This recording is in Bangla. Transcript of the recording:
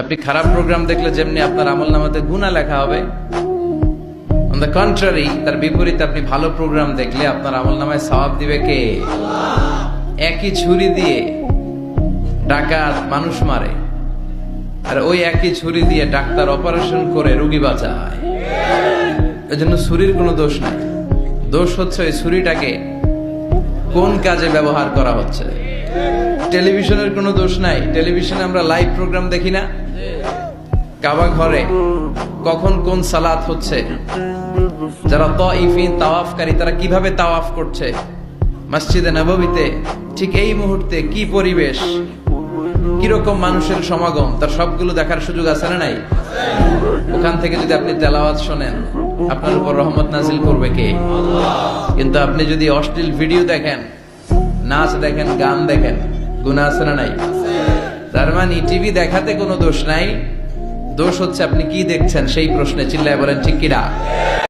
আপনি খারাপ প্রোগ্রাম দেখলে যেমনি আপনার আমলনামাতে গুনাহ লেখা হবে, অন দ্য কন্ট্রারি তার বিপরীতে আপনি ভালো প্রোগ্রাম দেখলে আপনার আমলনামায় সওয়াব দিবে কে? একই ছুরি দিয়ে ডাকাত মানুষ মারে, আর ওই একই ছুরি দিয়ে ডাক্তার অপারেশন করে রোগী বাঁচায়। এজন্য ছুরির কোনো দোষ নাই, দোষ হচ্ছে ওই ছুরিটাকে কোন কাজে ব্যবহার করা হচ্ছে। টেলিভিশনের কোনো দোষ নাই, টেলিভিশনে আমরা লাইভ প্রোগ্রাম দেখি না? কাবা ঘরে কখন কোন সালাত হচ্ছে, যারা তাইফিন তাওয়াফকারী তারা কিভাবে তাওয়াফ করছে, মসজিদে নববীতে ঠিক এই মুহূর্তে কি পরিবেশ, কিরকম মানুষের সমাগম, তার সবগুলো দেখার সুযোগ আছে না নাই? ওখান থেকে যদি আপনি তেলাওয়াত শোনেন, আপনার উপর রহমত নাজিল করবে কে? কিন্তু আপনি যদি অশ্লীল ভিডিও দেখেন, নাচ দেখেন, গান দেখেন, গুনাহ আছে না নাই? তার মানে টিভি দেখাতে কোনো দোষ নাই, দোষ হচ্ছে আপনি কি দেখছেন সেই প্রশ্নে চিল্লায় বলেন ঠিক কিনা?